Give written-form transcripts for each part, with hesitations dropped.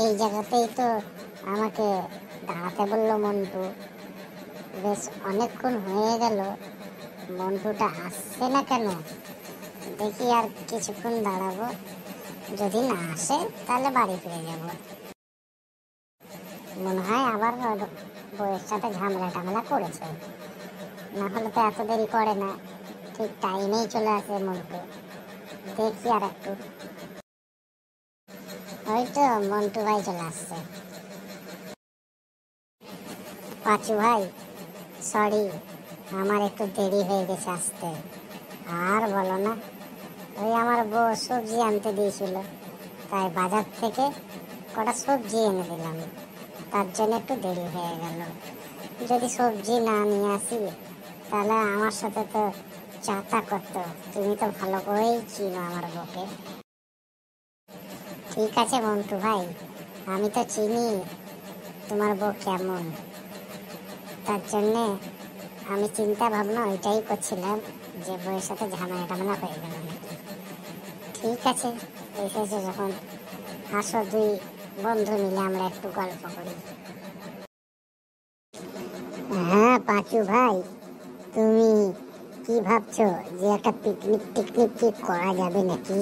এই জায়গাতেই তো আমাকে দাঁড়াতে বললো মন্টু। বেশ অনেকক্ষণ হয়ে গেল, মন্টুটা আসছে না কেন? দেখি আর কিছুক্ষণ দাঁড়াবো, যদি না আসে তাহলে বাড়ি ফিরে যাব। মনে হয় আবার বউয়ের সাথে ঝামেলা টামেলা করেছে, না হলে তো এত দেরি করে না, ঠিক টাইমেই চলে আসে মন্টু। দেখি আর একটু, ওই তো মন্টু ভাই চলে আসছে। পাঁচু ভাই, সরি, আমার একটু দেরি হয়ে গেছে আসতে। আর বলো না, ওই আমার বউ সবজি আনতে দিয়েছিল, তাই বাজার থেকে কটা সবজি এনে দিলাম, তার জন্য একটু দেরি হয়ে গেল। যদি সবজি না নিয়ে আসি তাহলে আমার সাথে তো চাতা করতো। তুমি তো ভালো করেই চিনো আমার বউকে। ঠিক আছে মন্টু ভাই, আমি তো চিনি তোমার বউ কেমন, তার জন্যে আমি চিন্তা ভাবনা ওইটাই করছিলাম যে বউয়ের সাথে ঝামেলা টামেলা হয়ে গেল নাকি। ঠিক আছে, এসেছে যখন, আসো দুই বন্ধু মিলে আমরা একটু গল্প করি। হ্যাঁ পাঁচু ভাই, তুমি কি ভাবছো যে একটা পিকনিক টিকনিক কি করা যাবে নাকি?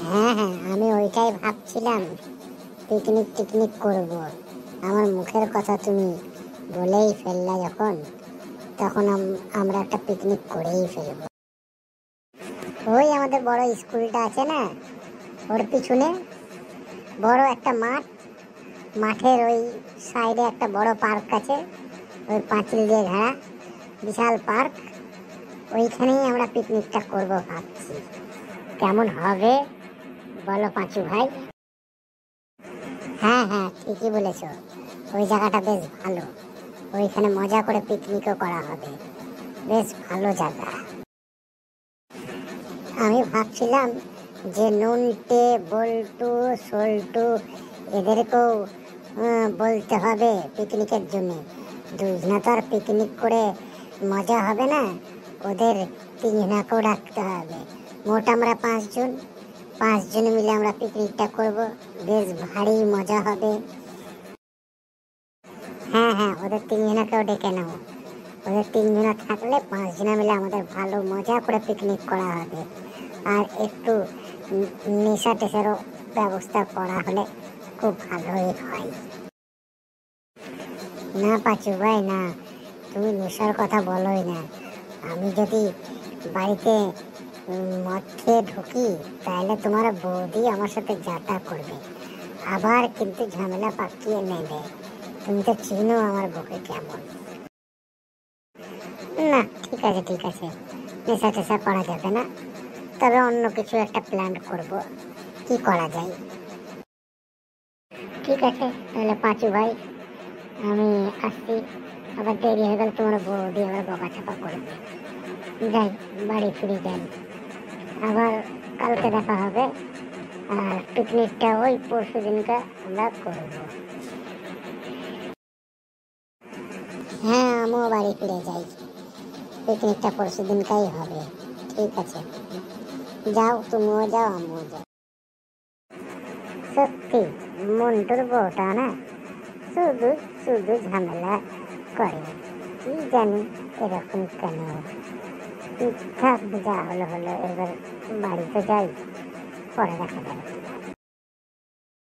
হ্যাঁ হ্যাঁ, আমি ওইটাই ভাবছিলাম, পিকনিক টিকনিক করব। আমার মুখের কথা তুমি বলেই ফেললা যখন, তখন আমরা একটা পিকনিক করেই ফেলবো। ওই আমাদের বড় স্কুলটা আছে না, ওর পিছনে বড় একটা মাঠ, মাঠের ওই সাইডে একটা বড় পার্ক আছে, ওই পাঁচিল দিয়ে ঘেরা বিশাল পার্ক, ওইখানেই আমরা পিকনিকটা করব ভাবছি। কেমন হবে বলো পাঁচু ভাই? হ্যাঁ হ্যাঁ, ঠিকই বলেছ, ওই জায়গাটা বেশ ভালো, ওইখানে মজা করে পিকনিকও করা হবে, বেশ ভালো জায়গা। আমি ভাবছিলাম যে নন্টে, বল্টু, সল্টু এদেরকেও বলতে হবে পিকনিকের জন্য। দুইজনা তো আর পিকনিক করে মজা হবে না, ওদের তিনজনাকেও ডাকতে হবে। মোট আমরা পাঁচজন মিলে আমরা পিকনিকটা করব, বেশ ভারী মজা হবে। হ্যাঁ হ্যাঁ, ওদের তিনজনাকেও ডেকে নাও, ওদের তিনজনা থাকলে পাঁচজনা মিলে আমাদের ভালো মজা করে পিকনিক করা হবে। আর একটু নেশা টেশারও ব্যবস্থা করা হলে খুব ভালোই হয়। না পাঁচু ভাই না, তুমি নেশার কথা বলোই না। আমি যদি বাড়িতে মদ খেয়ে ঢুকি তাহলে তোমার বৌদি আমার সাথে যাতা করবে, আবার কিন্তু ঝামেলা পাকিয়ে নেবে। তুমি তো চিনো আমার বউকে কেমন। না ঠিক আছে ঠিক আছে, নেশা টেশা করা যাবে না, তবে অন্য কিছু একটা প্ল্যান করব, কি করা যায়। ঠিক আছে তাহলে পাঁচু ভাই, আমি আসছি, আবার দেরি হয়ে গেল তোমার বৌদি আবার বকা চাপা করবে। যাই, বাড়ি ফিরে যাই, আবার কালকে দেখা হবে। আর পিকনিকটা ওই পরশু দিনকে আমরা করব। হ্যাঁ আমিও বাড়ি ফিরে যাই, পিকনিকটা পরশু দিনকাই হবে। ঠিক আছে, যাও তুমিও যাও আমিও যাও। সত্যি মন্টুর বউটা না শুধু শুধু ঝামেলা করে, কি জানি এরকম কেন। থাক, যা হলো হলো, এবার বাড়িতে যাই, পরে দেখা যাবে।